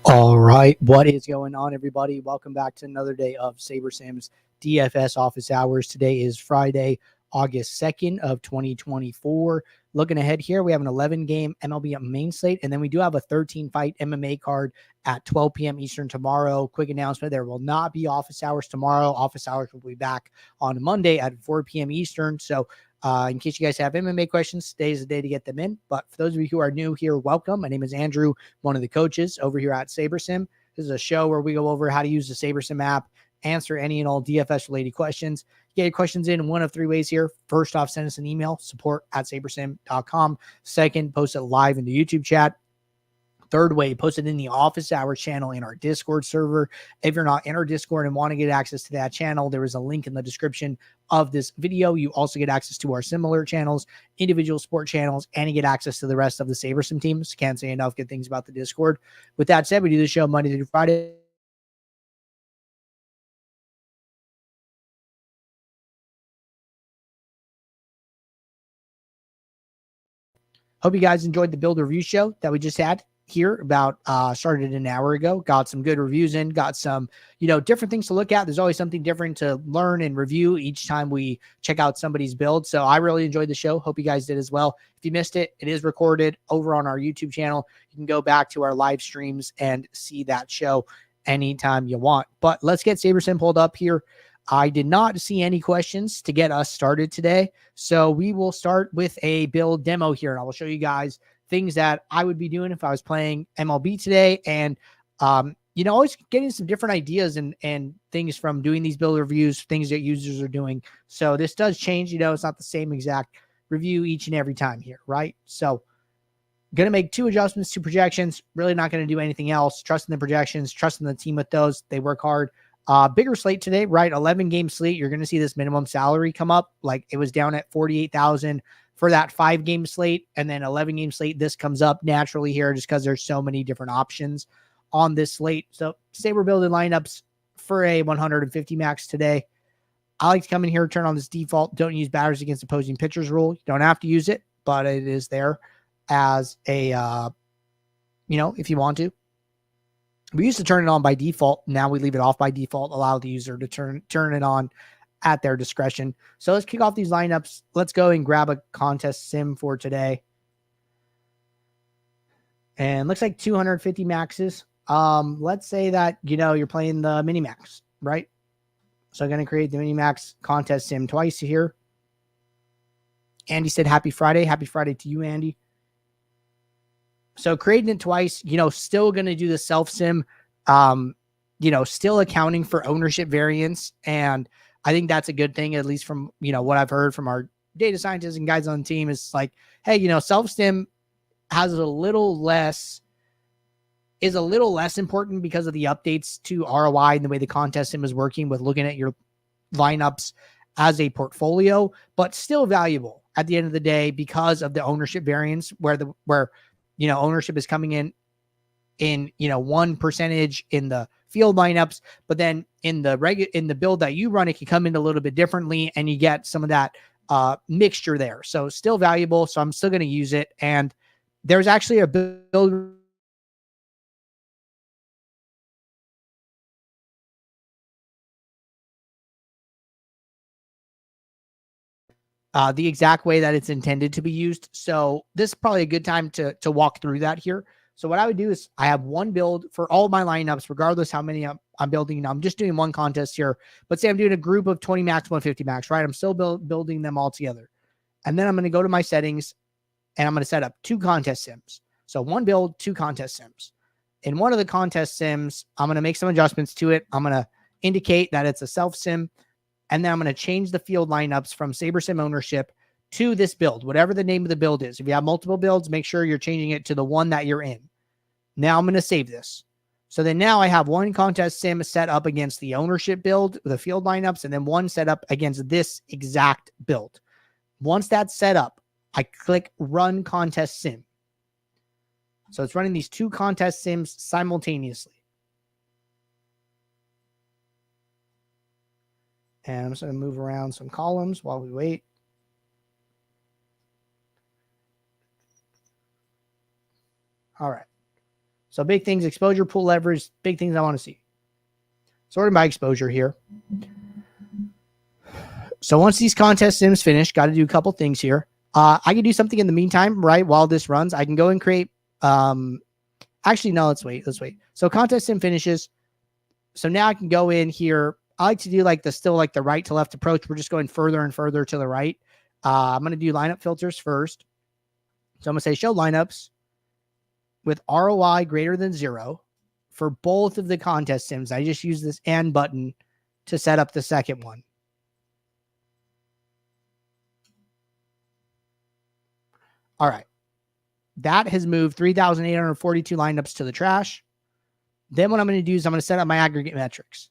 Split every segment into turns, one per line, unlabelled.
All right, what is going on, everybody? Welcome back to another day of SaberSim's DFS office hours. Today is Friday, August 2nd of 2024. Looking ahead here, we have an 11-game MLB main slate, and then we do have a 13-fight MMA card at 12 p.m. Eastern tomorrow. Quick announcement, there will not be office hours tomorrow. Office hours will be back on Monday at 4 p.m. Eastern, so in case you guys have MMA questions, today is the day to get them in. But for those of you who are new here, welcome. My name is Andrew, one of the coaches over here at SaberSim. This is a show where we go over how to use the SaberSim app, answer any and all DFS related questions. Get your questions in one of three ways here. First off, send us an email, support@sabersim.com. Second, post it live in the YouTube chat. Third way, post it in the office hours channel in our Discord server. If you're not in our Discord and want to get access to that channel, there is a link in the description of this video. You also get access to our similar channels, individual sport channels, and you get access to the rest of the SaberSim teams. Can't say enough good things about the Discord. With that said, we do the show Monday through Friday. Hope you guys enjoyed the build review show that we just had here about started an hour ago. Got some good reviews in, got some different things to look at. There's always something different to learn and review each time we check out somebody's build. So I really enjoyed the show. Hope you guys did as well. If you missed it, it is recorded over on our YouTube channel. You can go back to our live streams and see that show anytime you want. But let's get SaberSim pulled up here. I did not see any questions to get us started today, so we will start with a build demo here, and I will show you guys things that I would be doing if I was playing MLB today, and always getting some different ideas and things from doing these build reviews, things that users are doing. So this does change, it's not the same exact review each and every time here, right? So going to make two adjustments to projections, really not going to do anything else. Trusting the projections, trusting the team with those. They work hard. Bigger slate today, right? 11-game slate. You're going to see this minimum salary come up. Like it was down at 48,000 for that 5-game slate, and then 11-game slate. This comes up naturally here just because there's so many different options on this slate. So say we're building lineups for a 150 max today. I like to come in here, turn on this default. Don't use batters against opposing pitchers rule. You don't have to use it, but it is there as a, if you want to. We used to turn it on by default. Now we leave it off by default, allow the user to turn it on at their discretion. So let's kick off these lineups. Let's go and grab a contest sim for today. And looks like 250 maxes. Let's say that, you're playing the mini max, right? So I'm going to create the mini max contest sim twice here. Andy said, happy Friday. Happy Friday to you, Andy. So creating it twice, still going to do the self sim, still accounting for ownership variance. And I think that's a good thing, at least from, what I've heard from our data scientists and guys on the team is like, hey, self sim is a little less important because of the updates to ROI and the way the contest sim is working with looking at your lineups as a portfolio, but still valuable at the end of the day because of the ownership variance where ownership is coming in 1% in the field lineups, but then in the build that you run, it can come in a little bit differently and you get some of that mixture there. So still valuable. So I'm still going to use it. And there's actually a build the exact way that it's intended to be used. So this is probably a good time to walk through that here. So what I would do is I have one build for all my lineups, regardless how many I'm building. I'm just doing one contest here, but say I'm doing a group of 20 max, 150 max, right? I'm still building them all together. And then I'm going to go to my settings and I'm going to set up 2 contest sims. So one build, 2 contest sims. In one of the contest sims, I'm going to make some adjustments to it. I'm going to indicate that it's a self sim. And then I'm going to change the field lineups from SaberSim ownership to this build, whatever the name of the build is. If you have multiple builds, make sure you're changing it to the one that you're in. Now I'm going to save this. So then now I have one contest sim set up against the ownership build, the field lineups, and then one set up against this exact build. Once that's set up, I click run contest sim. So it's running these 2 contest sims simultaneously. And I'm just going to move around some columns while we wait. All right. So big things, exposure, pool leverage, big things I want to see. Sorting by exposure here. So once these contest sims finish, got to do a couple things here. I can do something in the meantime, right? While this runs, I can go and create. Actually, no, let's wait. So contest sim finishes. So now I can go in here. I like to do like the right to left approach. We're just going further and further to the right. I'm going to do lineup filters first. So I'm going to say show lineups with ROI greater than 0 for both of the contest sims. I just use this and button to set up the second one. All right. That has moved 3,842 lineups to the trash. Then what I'm going to do is I'm going to set up my aggregate metrics.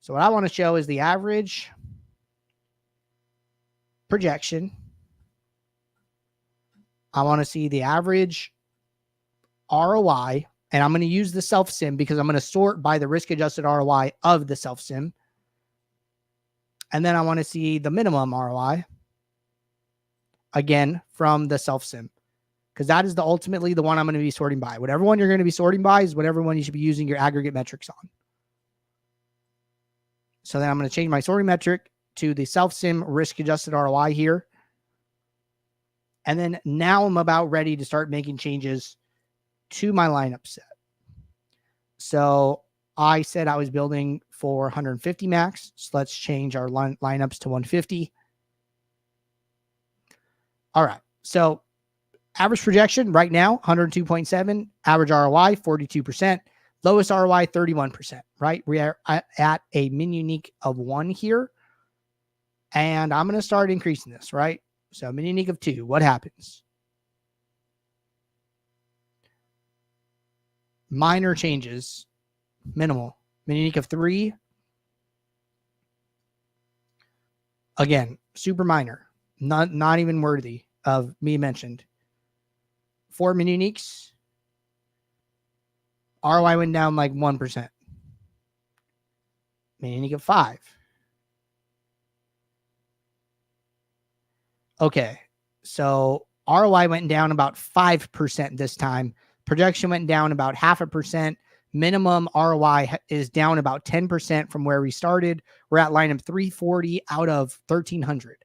So what I want to show is the average projection. I want to see the average ROI, and I'm going to use the self sim because I'm going to sort by the risk adjusted ROI of the self sim. And then I want to see the minimum ROI again from the self sim, because that is ultimately the one I'm going to be sorting by. Whatever one you're going to be sorting by is whatever one you should be using your aggregate metrics on. So then I'm going to change my sorting metric to the self sim risk adjusted ROI here. And then now I'm about ready to start making changes to my lineup set. So I said I was building for 150 max. So let's change our lineups to 150. All right. So average projection right now, 102.7. Average ROI, 42%. Lowest ROI, 31%, right? We are at a min unique of 1 here. And I'm going to start increasing this, right? So min unique of 2. What happens? Minor changes. Minimal. Min unique of 3. Again, super minor. Not even worthy of me mentioned. 4 min uniques. ROI went down like 1%. Min unique of 5. Okay, so ROI went down about 5% this time. Projection went down about 0.5%. Minimum ROI is down about 10% from where we started. We're at lineup 340 out of 1,300.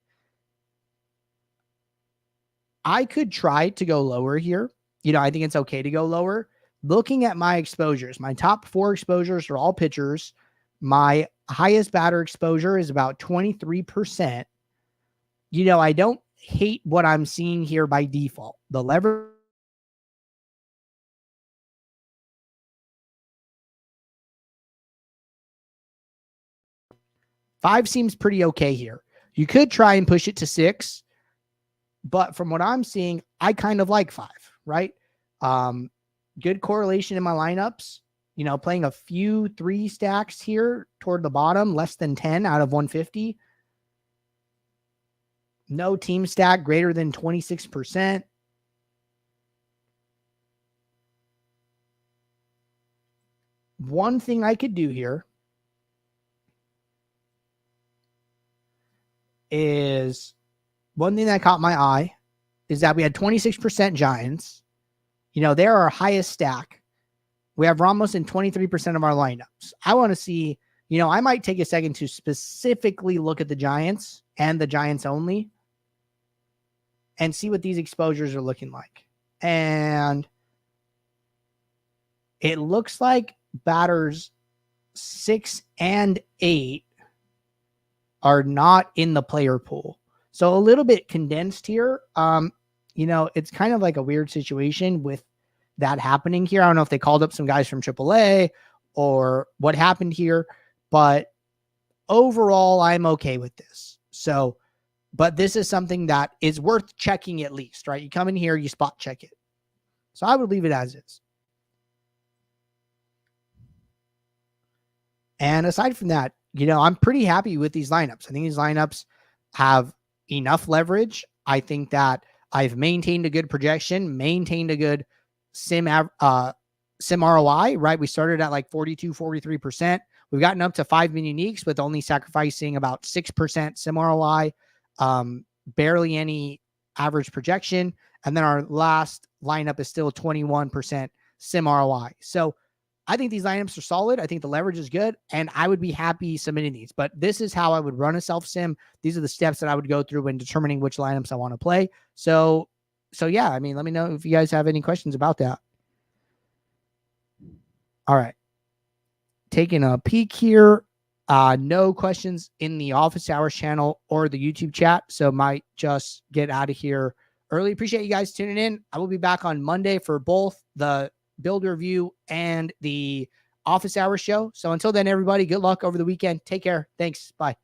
I could try to go lower here. I think it's okay to go lower. Looking at my exposures, my top 4 exposures are all pitchers. My highest batter exposure is about 23%. I don't hate what I'm seeing here by default. The lever. Five seems pretty okay here. You could try and push it to 6, but from what I'm seeing, I kind of like 5, right? Good correlation in my lineups. Playing a few 3 stacks here toward the bottom, less than 10 out of 150. No team stack greater than 26%. One thing I could do here is one thing that caught my eye is that we had 26% Giants. They're our highest stack. We have Ramos in 23% of our lineups. I want to see, I might take a second to specifically look at the Giants and the Giants only and see what these exposures are looking like. And it looks like batters 6 and 8 are not in the player pool. So a little bit condensed here. It's kind of like a weird situation with that happening here. I don't know if they called up some guys from AAA or what happened here, but overall, I'm okay with this. So, but this is something that is worth checking at least, right? You come in here, you spot check it. So I would leave it as is. And aside from that, I'm pretty happy with these lineups. I think these lineups have enough leverage. I think that I've maintained a good projection, maintained a good sim ROI, right? We started at like 42, 43%. We've gotten up to 5 min uniques with only sacrificing about 6% sim ROI, barely any average projection. And then our last lineup is still 21% sim ROI. So I think these lineups are solid. I think the leverage is good, and I would be happy submitting these. But this is how I would run a self sim. These are the steps that I would go through when determining which lineups I want to play. So yeah, I mean, let me know if you guys have any questions about that. All right. Taking a peek here. No questions in the office hours channel or the YouTube chat. So might just get out of here early. Appreciate you guys tuning in. I will be back on Monday for both the build review and the office hours show. So until then, everybody, good luck over the weekend. Take care. Thanks. Bye.